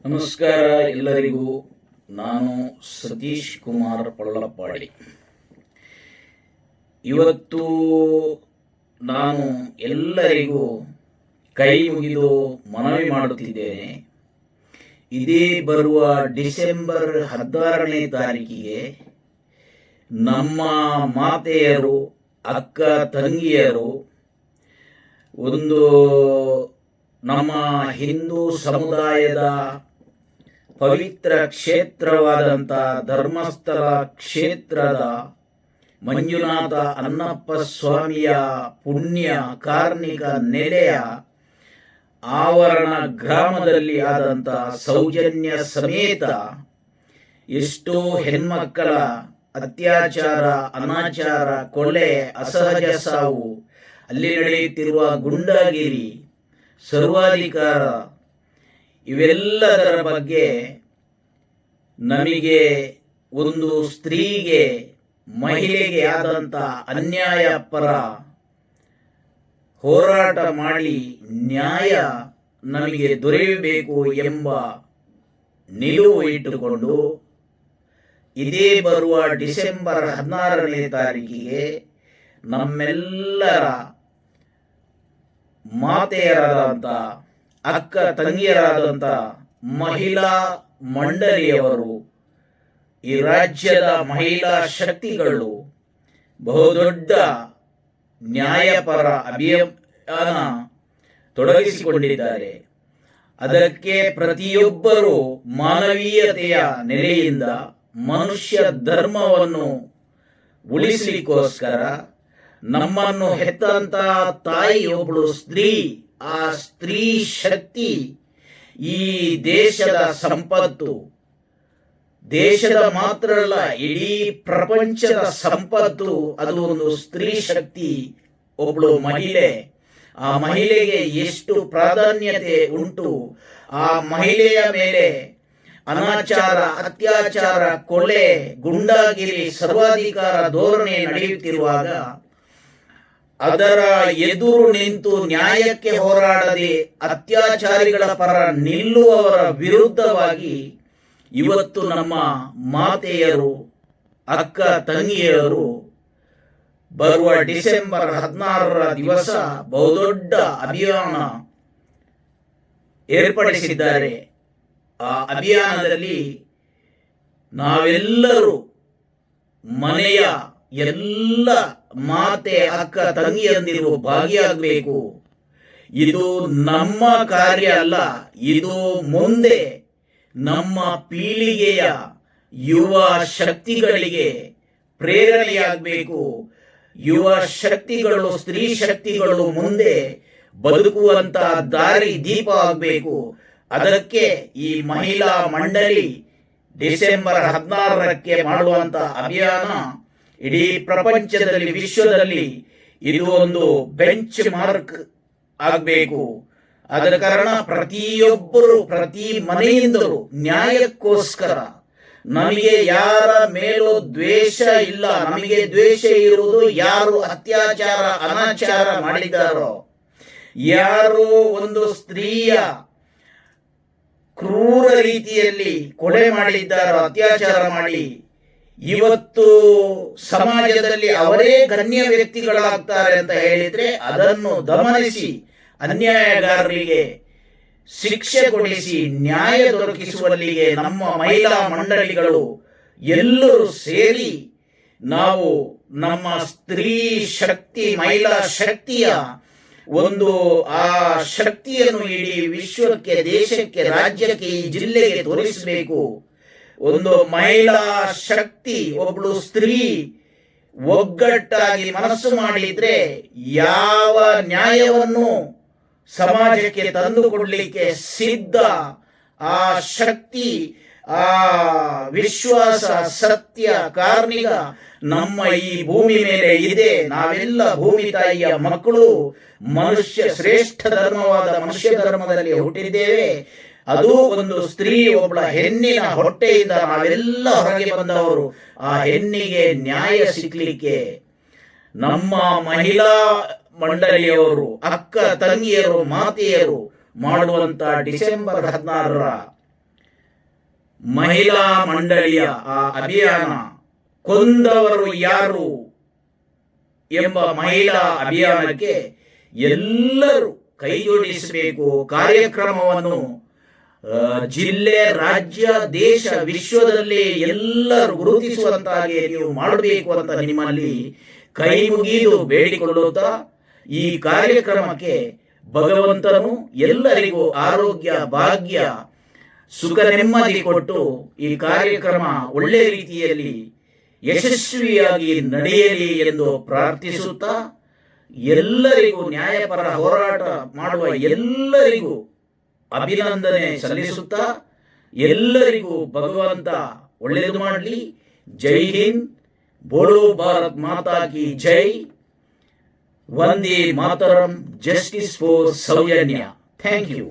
ನಮಸ್ಕಾರ ಎಲ್ಲರಿಗೂ. ನಾನು ಸತೀಶ್ ಕುಮಾರ್ ಪಳ್ಳಪ್ಪಾಡಿ. ಇವತ್ತು ನಾನು ಎಲ್ಲರಿಗೂ ಕೈ ಮುಗಿದು ಮನವಿ ಮಾಡುತ್ತಿದ್ದೇನೆ. ಇದೇ ಬರುವ ಡಿಸೆಂಬರ್ 16ನೇ ತಾರೀಕಿಗೆ ನಮ್ಮ ಮಾತೆಯರು, ಅಕ್ಕ ತಂಗಿಯರು ಒಂದು ನಮ್ಮ ಹಿಂದೂ ಸಮುದಾಯದ ಪವಿತ್ರ ಕ್ಷೇತ್ರವಾದಂಥ ಧರ್ಮಸ್ಥಳ ಕ್ಷೇತ್ರದ ಮಂಜುನಾಥ ಅನ್ನಪ್ಪ ಸ್ವಾಮಿಯ ಪುಣ್ಯ ಕಾರ್ಣಿಕ ನೆಲೆಯ ಆವರಣ ಗ್ರಾಮದಲ್ಲಿ ಆದಂಥ ಸೌಜನ್ಯ ಸಮೇತ ಎಷ್ಟೋ ಹೆಣ್ಮಕ್ಕಳ ಅತ್ಯಾಚಾರ, ಅನಾಚಾರ, ಕೊಲೆ, ಅಸಹಜ ಸಾವು, ಅಲ್ಲಿ ನಡೆಯುತ್ತಿರುವ ಗುಂಡಾಗಿರಿ, ಸರ್ವಾಧಿಕಾರ, ಇವೆಲ್ಲದರ ಬಗ್ಗೆ ನಮಗೆ ಒಂದು ಸ್ತ್ರೀಗೆ, ಮಹಿಳೆಗೆ ಆದಂಥ ಅನ್ಯಾಯ ಪರ ಹೋರಾಟ ಮಾಡಿ ನ್ಯಾಯ ನಮಗೆ ದೊರೆಯಬೇಕು ಎಂಬ ನಿಲುವು ಇಟ್ಟುಕೊಂಡು ಇದೇ ಬರುವ ಡಿಸೆಂಬರ್ 16ನೇ ತಾರೀಕಿಗೆ ನಮ್ಮೆಲ್ಲರ ಮಾತೆಯರಾದಂಥ, ಅಕ್ಕ ತಂಗಿಯರಾದಂಥ ಮಹಿಳಾ ಮಂಡಳಿಯವರು, ಈ ರಾಜ್ಯದ ಮಹಿಳಾ ಶಕ್ತಿಗಳು ಬಹುದೊಡ್ಡ ನ್ಯಾಯಪರ ಅಭಿಯಾನ ತೊಡಗಿಸಿಕೊಂಡಿದ್ದಾರೆ. ಅದಕ್ಕೆ ಪ್ರತಿಯೊಬ್ಬರೂ ಮಾನವೀಯತೆಯ ನೆಲೆಯಿಂದ ಮನುಷ್ಯ ಧರ್ಮವನ್ನು ಉಳಿಸಲಿಕ್ಕೋಸ್ಕರ ನಮ್ಮನ್ನು ಹೆತ್ತಂತ ತಾಯಿ ಒಬ್ಬಳು ಸ್ತ್ರೀ, ಆ ಸ್ತ್ರೀ ಶಕ್ತಿ ಈ ದೇಶದ ಸಂಪತ್ತು, ದೇಶದ ಮಾತ್ರ ಅಲ್ಲ ಇಡೀ ಪ್ರಪಂಚದ ಸಂಪತ್ತು. ಅದು ಒಂದು ಸ್ತ್ರೀ ಶಕ್ತಿ, ಒಬ್ಬಳು ಮಹಿಳೆ. ಆ ಮಹಿಳೆಗೆ ಎಷ್ಟು ಪ್ರಾಧಾನ್ಯತೆ ಉಂಟು. ಆ ಮಹಿಳೆಯ ಮೇಲೆ ಅನಾಚಾರ, ಅತ್ಯಾಚಾರ, ಕೊಲೆ, ಗುಂಡಾಗಿರಿ, ಸರ್ವಾಧಿಕಾರ ಧೋರಣೆ ನಡೆಯುತ್ತಿರುವಾಗ ಅದರ ಎದುರು ನಿಂತು ನ್ಯಾಯಕ್ಕೆ ಹೋರಾಡದೆ ಅತ್ಯಾಚಾರಿಗಳ ಪರ ನಿಲ್ಲುವವರ ವಿರುದ್ಧವಾಗಿ ಇವತ್ತು ನಮ್ಮ ಮಾತೆಯರು, ಅಕ್ಕ ತಂಗಿಯರು ಬರುವ ಡಿಸೆಂಬರ್ 16ರ ದಿವಸ ಬಹುದೊಡ್ಡ ಅಭಿಯಾನ ಏರ್ಪಡಿಸಿದ್ದಾರೆ. ಆ ಅಭಿಯಾನದಲ್ಲಿ ನಾವೆಲ್ಲರೂ ಮನೆಯ ಎಲ್ಲ ಮಾತೆ, ಅಕ್ಕ ತಂಗಿಯಂದಿರು ಭಾಗಿಯಾಗಬೇಕು. ಇದು ನಮ್ಮ ಕಾರ್ಯ ಅಲ್ಲ, ಇದು ಮುಂದೆ ನಮ್ಮ ಪೀಳಿಗೆಯ ಯುವ ಶಕ್ತಿಗಳಿಗೆ ಪ್ರೇರಣೆಯಾಗಬೇಕು. ಯುವ ಶಕ್ತಿಗಳು, ಸ್ತ್ರೀ ಶಕ್ತಿಗಳು ಮುಂದೆ ಬದುಕುವಂತ ದಾರಿ ದೀಪ ಆಗಬೇಕು. ಅದಕ್ಕೆ ಈ ಮಹಿಳಾ ಮಂಡಳಿ ಡಿಸೆಂಬರ್ 16ಕ್ಕೆ ಮಾಡುವಂತ ಅಭಿಯಾನ ಇಡೀ ಪ್ರಪಂಚದಲ್ಲಿ, ವಿಶ್ವದಲ್ಲಿ ಇದು ಒಂದು ಬೆಂಚ್ ಮಾರ್ಕ್ ಆಗಬೇಕು. ಅದರ ಕಾರಣ ಪ್ರತಿಯೊಬ್ಬರು, ಪ್ರತಿ ಮನೆಯಿಂದಲೂ ನ್ಯಾಯಕ್ಕೋಸ್ಕರ, ನಮಗೆ ಯಾರ ಮೇಲೂ ದ್ವೇಷ ಇಲ್ಲ. ನಮಗೆ ದ್ವೇಷ ಇರುವುದು ಯಾರು ಅತ್ಯಾಚಾರ, ಅನಾಚಾರ ಮಾಡಿದಾರೋ, ಯಾರು ಒಂದು ಸ್ತ್ರೀಯ ಕ್ರೂರ ರೀತಿಯಲ್ಲಿ ಕೊಲೆ ಮಾಡಿದ್ದಾರೋ, ಅತ್ಯಾಚಾರ ಮಾಡಿ ಇವತ್ತು ಸಮಾಜದಲ್ಲಿ ಅವರೇ ಗಣ್ಯ ವ್ಯಕ್ತಿಗಳಾಗ್ತಾರೆ ಅಂತ ಹೇಳಿದ್ರೆ ಅದನ್ನು ಗಮನಿಸಿ ಅನ್ಯಾಯಗಾರರಿಗೆ ಶಿಕ್ಷೆ ಕೊಡಿಸಿ ನ್ಯಾಯ ದೊರಕಿಸುವಲ್ಲಿಗೆ ನಮ್ಮ ಮಹಿಳಾ ಮಂಡಳಿಗಳು ಎಲ್ಲರೂ ಸೇರಿ ನಾವು ನಮ್ಮ ಸ್ತ್ರೀ ಶಕ್ತಿ, ಮಹಿಳಾ ಶಕ್ತಿಯ ಒಂದು ಆ ಶಕ್ತಿಯನ್ನು ಇಡೀ ವಿಶ್ವಕ್ಕೆ, ದೇಶಕ್ಕೆ, ರಾಜ್ಯಕ್ಕೆ, ಈ ಜಿಲ್ಲೆಗೆ ತೋರಿಸಬೇಕು. ಒಂದು ಮಹಿಳಾ ಶಕ್ತಿ, ಒಬ್ಬಳು ಸ್ತ್ರೀ ಒಗ್ಗಟ್ಟಾಗಿ ಮನಸ್ಸು ಮಾಡಿದ್ರೆ ಯಾವ ನ್ಯಾಯವನ್ನು ಸಮಾಜಕ್ಕೆ ತಂದುಕೊಡ್ಲಿಕ್ಕೆ ಸಿದ್ಧ. ಆ ಶಕ್ತಿ, ಆ ವಿಶ್ವಾಸ, ಸತ್ಯ, ಕಾರ್ಣಿಕ ನಮ್ಮ ಈ ಭೂಮಿ ಮೇಲೆ ಇದೆ. ನಾವೆಲ್ಲ ಭೂಮಿ ತಾಯಿಯ ಮಕ್ಕಳು, ಮನುಷ್ಯ ಶ್ರೇಷ್ಠ ಧರ್ಮವಾದ ಮನುಷ್ಯ ಧರ್ಮದಲ್ಲಿ ಹುಟ್ಟಿದ್ದೇವೆ. ಅದು ಒಂದು ಸ್ತ್ರೀ, ಒಬ್ಬಳ ಹೆಣ್ಣಿನ ಹೊಟ್ಟೆಯಿಂದ ನಾವೆಲ್ಲ ಹೊರಗೆ ಬಂದವರು. ಆ ಹೆಣ್ಣಿಗೆ ನ್ಯಾಯ ಸಿಗ್ಲಿಕ್ಕೆ ನಮ್ಮ ಮಹಿಳಾ ಮಂಡಳಿಯವರು, ಅಕ್ಕ ತಂಗಿಯರು, ಮಾತೆಯರು ಮಾಡುವಂತ ಡಿಸೆಂಬರ್ 16ರ ಮಹಿಳಾ ಮಂಡಳಿಯ ಆ ಅಭಿಯಾನ ಕೊಂದವರು ಯಾರು ಎಂಬ ಮಹಿಳಾ ಅಭಿಯಾನಕ್ಕೆ ಎಲ್ಲರೂ ಕೈಜೋಡಿಸಬೇಕು. ಕಾರ್ಯಕ್ರಮವನ್ನು ಜಿಲ್ಲೆ, ರಾಜ್ಯ, ದೇಶ, ವಿಶ್ವದಲ್ಲಿ ಎಲ್ಲರೂ ಗುರುತಿಸುವಂತಾಗಿ ನೀವು ಮಾಡಬೇಕು ಅಂತ ನಿಮ್ಮಲ್ಲಿ ಕೈ ಮುಗಿದು ಬೇಡಿಕೊಳ್ಳುತ್ತಾ, ಈ ಕಾರ್ಯಕ್ರಮಕ್ಕೆ ಭಗವಂತನು ಎಲ್ಲರಿಗೂ ಆರೋಗ್ಯ, ಭಾಗ್ಯ, ಸುಖ, ನೆಮ್ಮದಿ ಕೊಟ್ಟು ಈ ಕಾರ್ಯಕ್ರಮ ಒಳ್ಳೆಯ ರೀತಿಯಲ್ಲಿ ಯಶಸ್ವಿಯಾಗಿ ನಡೆಯಲಿ ಎಂದು ಪ್ರಾರ್ಥಿಸುತ್ತಾ, ಎಲ್ಲರಿಗೂ ನ್ಯಾಯಪರ ಹೋರಾಟ ಮಾಡುವ ಎಲ್ಲರಿಗೂ ಅಭಿನಂದನೆ ಸಲ್ಲಿಸುತ್ತಾ, ಎಲ್ಲರಿಗೂ ಭಗವಂತ ಒಳ್ಳೆಯದು ಮಾಡಲಿ. ಜೈ ಹಿಂದ್, ಬೋಲೋ ಭಾರತ್ ಮಾತಾ ಕಿ ಜೈ, ವಂದೇ ಮಾತರಂ, justice for Soujanya. Thank you.